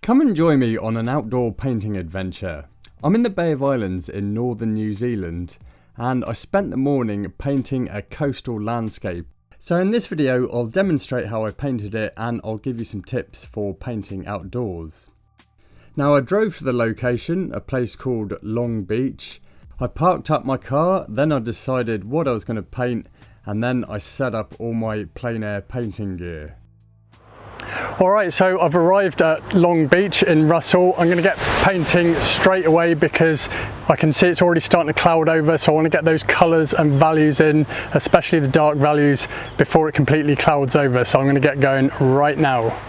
Come and join me on an outdoor painting adventure. I'm in the Bay of Islands in northern New Zealand and I spent the morning painting a coastal landscape. So in this video I'll demonstrate how I painted it and I'll give you some tips for painting outdoors. Now I drove to the location, a place called Long Beach. I parked up my car, then I decided what I was going to paint and then I set up all my plein air painting gear. Alright, so I've arrived at Long Beach in Russell. I'm going to get painting straight away because I can see it's already starting to cloud over, so I want to get those colours and values in, especially the dark values, before it completely clouds over. So I'm going to get going right now.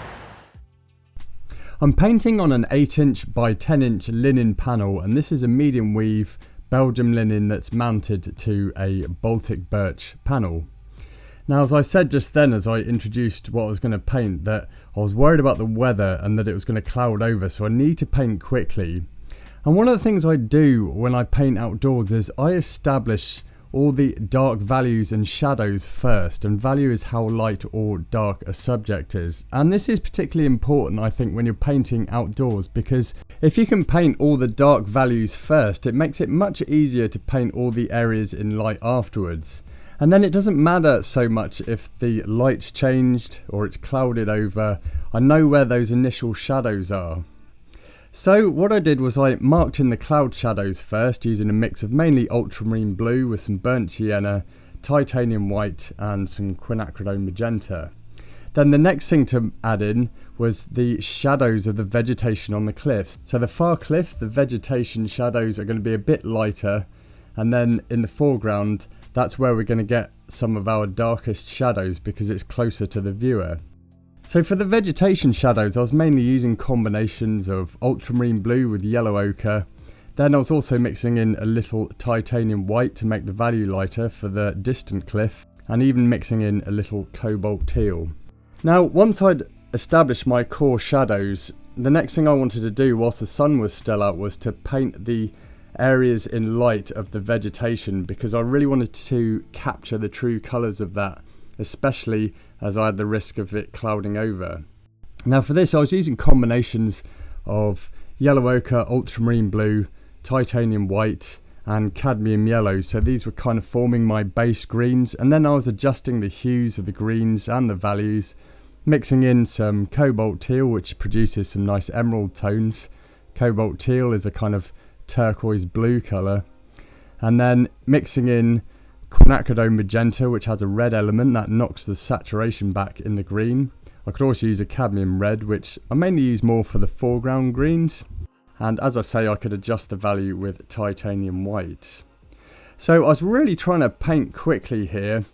I'm painting on an 8" by 10" linen panel, and this is a medium weave Belgium linen that's mounted to a Baltic birch panel. Now, as I said just then, as I introduced what I was going to paint, that I was worried about the weather and that it was going to cloud over, so I need to paint quickly. And one of the things I do when I paint outdoors is I establish all the dark values and shadows first, and value is how light or dark a subject is. And this is particularly important, I think, when you're painting outdoors, because if you can paint all the dark values first, it makes it much easier to paint all the areas in light afterwards. And then it doesn't matter so much if the light's changed or it's clouded over. I know where those initial shadows are. So what I did was I marked in the cloud shadows first using a mix of mainly ultramarine blue with some burnt sienna, titanium white and some quinacridone magenta. Then the next thing to add in was the shadows of the vegetation on the cliffs. So the far cliff, the vegetation shadows are going to be a bit lighter, and then in the foreground that's where we're going to get some of our darkest shadows because it's closer to the viewer. So for the vegetation shadows I was mainly using combinations of ultramarine blue with yellow ochre. Then I was also mixing in a little titanium white to make the value lighter for the distant cliff, and even mixing in a little cobalt teal. Now once I'd established my core shadows, the next thing I wanted to do whilst the sun was still out was to paint the areas in light of the vegetation, because I really wanted to capture the true colours of that, especially as I had the risk of it clouding over. Now for this I was using combinations of yellow ochre, ultramarine blue, titanium white and cadmium yellow, so these were kind of forming my base greens, and then I was adjusting the hues of the greens and the values, mixing in some cobalt teal which produces some nice emerald tones. Cobalt teal is a kind of turquoise blue colour, and then mixing in quinacridone magenta which has a red element that knocks the saturation back in the green. I could also use a cadmium red which I mainly use more for the foreground greens, and as I say I could adjust the value with titanium white. So I was really trying to paint quickly here,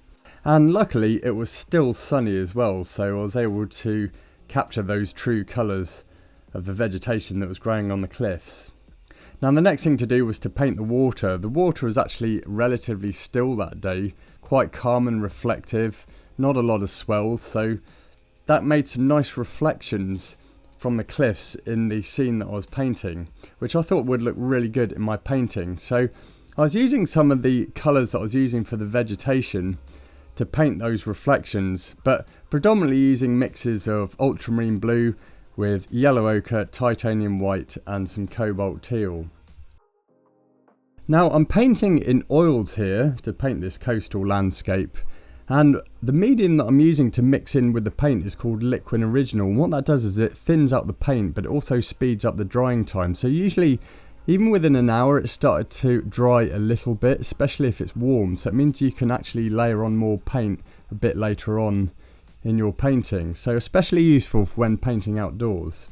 and luckily it was still sunny as well, so I was able to capture those true colours of the vegetation that was growing on the cliffs. Now the next thing to do was to paint the water. The water was actually relatively still that day, quite calm and reflective, not a lot of swells, so that made some nice reflections from the cliffs in the scene that I was painting, which I thought would look really good in my painting. So I was using some of the colours that I was using for the vegetation to paint those reflections, but predominantly using mixes of ultramarine blue with yellow ochre, titanium white and some cobalt teal. Now I'm painting in oils here to paint this coastal landscape, and the medium that I'm using to mix in with the paint is called Liquid Original. And what that does is it thins out the paint, but it also speeds up the drying time. So usually even within an hour it started to dry a little bit, especially if it's warm, so it means you can actually layer on more paint a bit later on in your painting, so especially useful for when painting outdoors.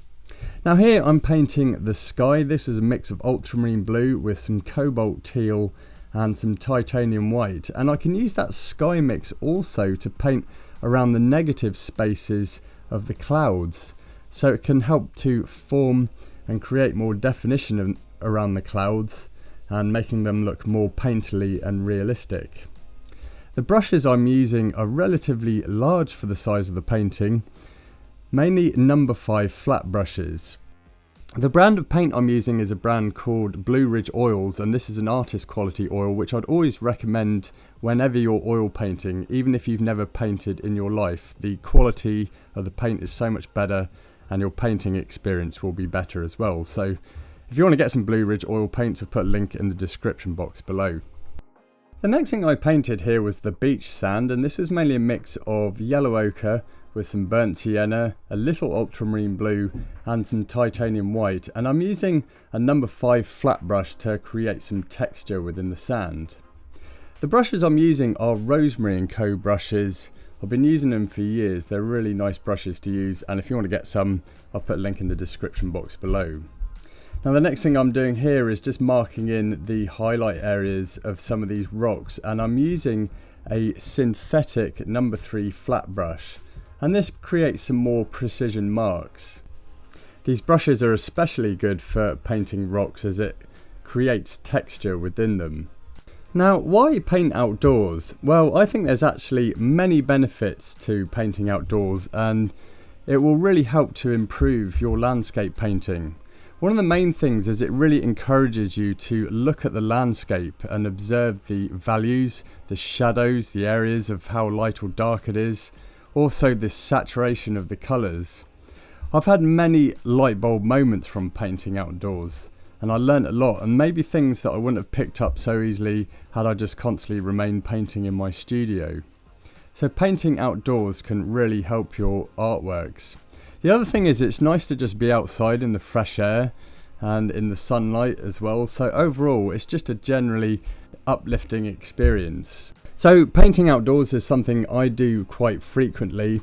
Now here I'm painting the sky. This was a mix of ultramarine blue with some cobalt teal and some titanium white, and I can use that sky mix also to paint around the negative spaces of the clouds, so it can help to form and create more definition around the clouds and making them look more painterly and realistic. The brushes I'm using are relatively large for the size of the painting, mainly number 5 flat brushes. The brand of paint I'm using is a brand called Blue Ridge Oils, and this is an artist quality oil which I'd always recommend whenever you're oil painting, even if you've never painted in your life. The quality of the paint is so much better and your painting experience will be better as well. So if you want to get some Blue Ridge oil paints, I've put a link in the description box below. The next thing I painted here was the beach sand, and this was mainly a mix of yellow ochre with some burnt sienna, a little ultramarine blue and some titanium white, and I'm using a number 5 flat brush to create some texture within the sand. The brushes I'm using are Rosemary & Co brushes. I've been using them for years. They're really nice brushes to use, and if you want to get some, I'll put a link in the description box below. Now the next thing I'm doing here is just marking in the highlight areas of some of these rocks, and I'm using a synthetic number 3 flat brush, and this creates some more precision marks. These brushes are especially good for painting rocks as it creates texture within them. Now, why paint outdoors? Well, I think there's actually many benefits to painting outdoors, and it will really help to improve your landscape painting. One of the main things is it really encourages you to look at the landscape and observe the values, the shadows, the areas of how light or dark it is, also the saturation of the colours. I've had many light bulb moments from painting outdoors, and I learnt a lot, and maybe things that I wouldn't have picked up so easily had I just constantly remained painting in my studio. So painting outdoors can really help your artworks. The other thing is it's nice to just be outside in the fresh air and in the sunlight as well, so overall it's just a generally uplifting experience. So painting outdoors is something I do quite frequently.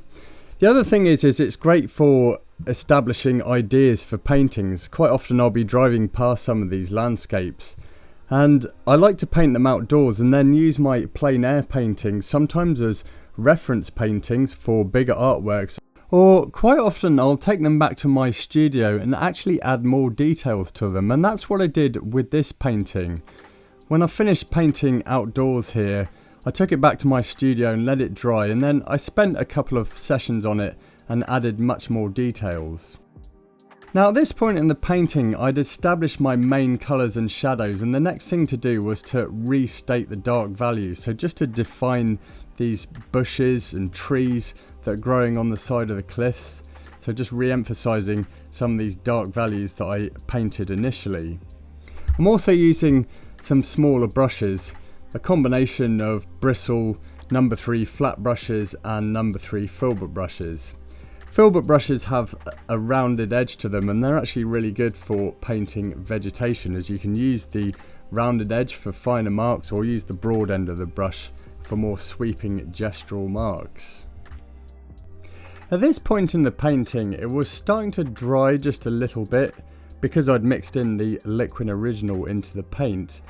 The other thing is it's great for establishing ideas for paintings. Quite often I'll be driving past some of these landscapes, and I like to paint them outdoors and then use my plein air paintings sometimes as reference paintings for bigger artworks, or quite often I'll take them back to my studio and actually add more details to them, and that's what I did with this painting. When I finished painting outdoors here, I took it back to my studio and let it dry, and then I spent a couple of sessions on it and added much more details. Now at this point in the painting I'd established my main colours and shadows, and the next thing to do was to restate the dark values, so just to define these bushes and trees that are growing on the side of the cliffs, so just re-emphasising some of these dark values that I painted initially. I'm also using some smaller brushes, a combination of bristle number 3 flat brushes and number 3 filbert brushes. Filbert brushes have a rounded edge to them, and they're actually really good for painting vegetation, as you can use the rounded edge for finer marks or use the broad end of the brush for more sweeping gestural marks. At this point in the painting it was starting to dry just a little bit because I'd mixed in the liquid original into the paint,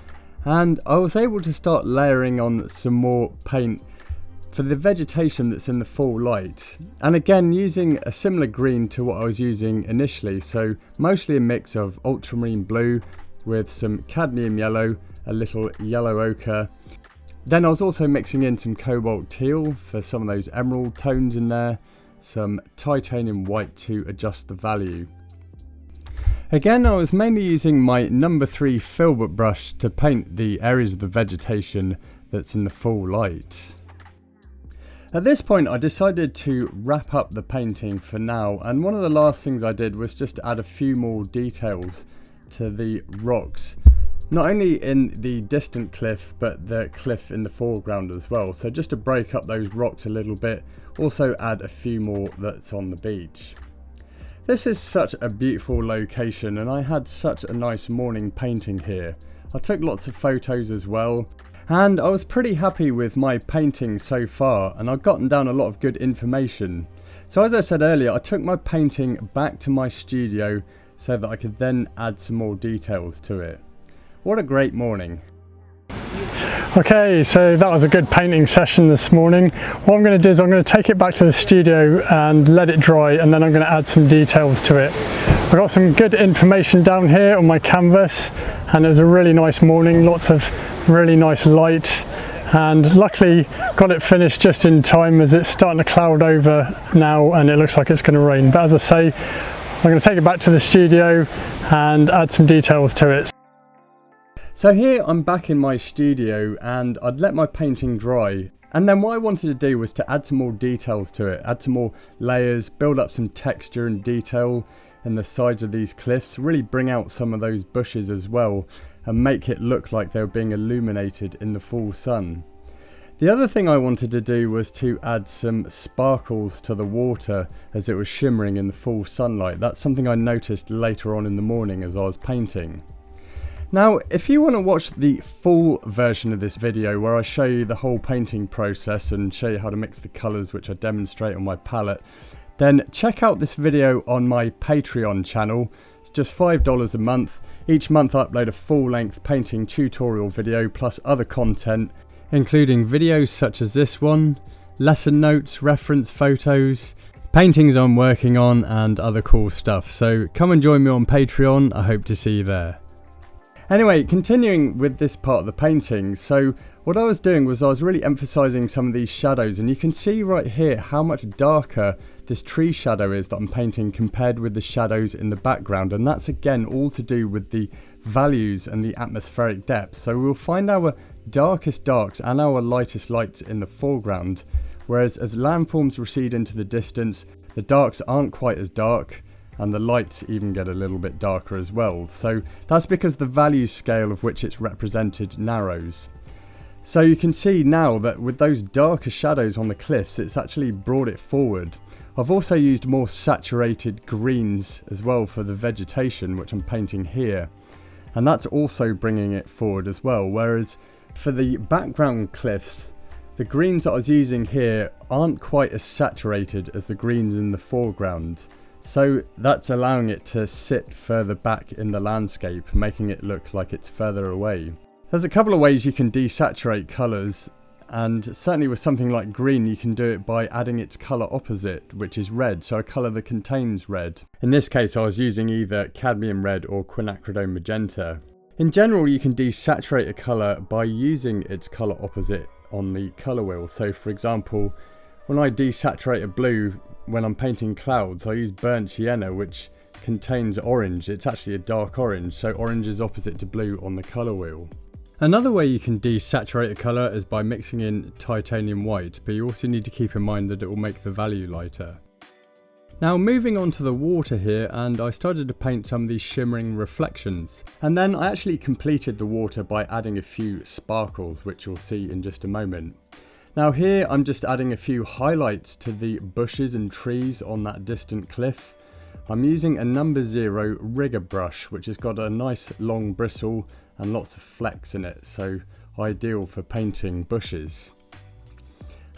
and I was able to start layering on some more paint for the vegetation that's in the full light, and again using a similar green to what I was using initially, so mostly a mix of ultramarine blue with some cadmium yellow, a little yellow ochre. Then I was also mixing in some cobalt teal for some of those emerald tones in there, some titanium white to adjust the value. Again, I was mainly using my number 3 filbert brush to paint the areas of the vegetation that's in the full light. At this point I decided to wrap up the painting for now, and one of the last things I did was just add a few more details to the rocks, not only in the distant cliff but the cliff in the foreground as well, so just to break up those rocks a little bit, also add a few more that's on the beach. This is such a beautiful location, and I had such a nice morning painting here. I took lots of photos as well, and I was pretty happy with my painting so far, and I've gotten down a lot of good information. So as I said earlier, I took my painting back to my studio so that I could then add some more details to it. What a great morning. Okay, so that was a good painting session this morning. What I'm going to do is I'm going to take it back to the studio and let it dry, and then I'm going to add some details to it. I've got some good information down here on my canvas, and it was a really nice morning, lots of really nice light, and luckily got it finished just in time as it's starting to cloud over now and it looks like it's going to rain. But as I say, I'm going to take it back to the studio and add some details to it. So here I'm back in my studio, and I'd let my painting dry, And then what I wanted to do was to add some more details to it, add some more layers, build up some texture and detail in the sides of these cliffs, really bring out some of those bushes as well and make it look like they were being illuminated in the full sun. The other thing I wanted to do was to add some sparkles to the water as it was shimmering in the full sunlight. That's something I noticed later on in the morning as I was painting. Now, if you want to watch the full version of this video where I show you the whole painting process and show you how to mix the colours which I demonstrate on my palette, then check out this video on my Patreon channel. It's just $5 a month. Each month I upload a full-length painting tutorial video plus other content, including videos such as this one, lesson notes, reference photos, paintings I'm working on and other cool stuff. So come and join me on Patreon. I hope to see you there. Anyway, continuing with this part of the painting, so what I was doing was I was really emphasising some of these shadows, and you can see right here how much darker this tree shadow is that I'm painting compared with the shadows in the background, and that's again all to do with the values and the atmospheric depth. So we'll find our darkest darks and our lightest lights in the foreground, whereas as landforms recede into the distance, the darks aren't quite as dark, and the lights even get a little bit darker as well. So that's because the value scale of which it's represented narrows. So you can see now that with those darker shadows on the cliffs, it's actually brought it forward. I've also used more saturated greens as well for the vegetation, which I'm painting here. And that's also bringing it forward as well. Whereas for the background cliffs, the greens that I was using here aren't quite as saturated as the greens in the foreground. So that's allowing it to sit further back in the landscape, making it look like it's further away. There's a couple of ways you can desaturate colours, and certainly with something like green you can do it by adding its colour opposite, which is red, so a colour that contains red. In this case I was using either cadmium red or quinacridone magenta. In general you can desaturate a colour by using its colour opposite on the colour wheel. So for example, when I desaturate a blue when I'm painting clouds, I use burnt sienna, which contains orange. It's actually a dark orange, so orange is opposite to blue on the colour wheel. Another way you can desaturate a colour is by mixing in titanium white, but you also need to keep in mind that it will make the value lighter. Now moving on to the water here, and I started to paint some of these shimmering reflections. And then I actually completed the water by adding a few sparkles, which you'll see in just a moment. Now here I'm just adding a few highlights to the bushes and trees on that distant cliff. I'm using a number 0 rigger brush, which has got a nice long bristle and lots of flecks in it, so ideal for painting bushes.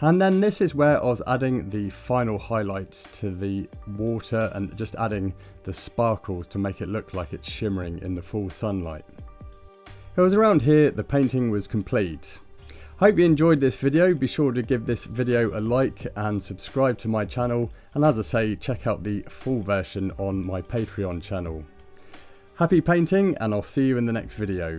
And then this is where I was adding the final highlights to the water and just adding the sparkles to make it look like it's shimmering in the full sunlight. It was around here the painting was complete. Hope you enjoyed this video. Be sure to give this video a like and subscribe to my channel, and as I say, check out the full version on my Patreon channel. Happy painting, and I'll see you in the next video.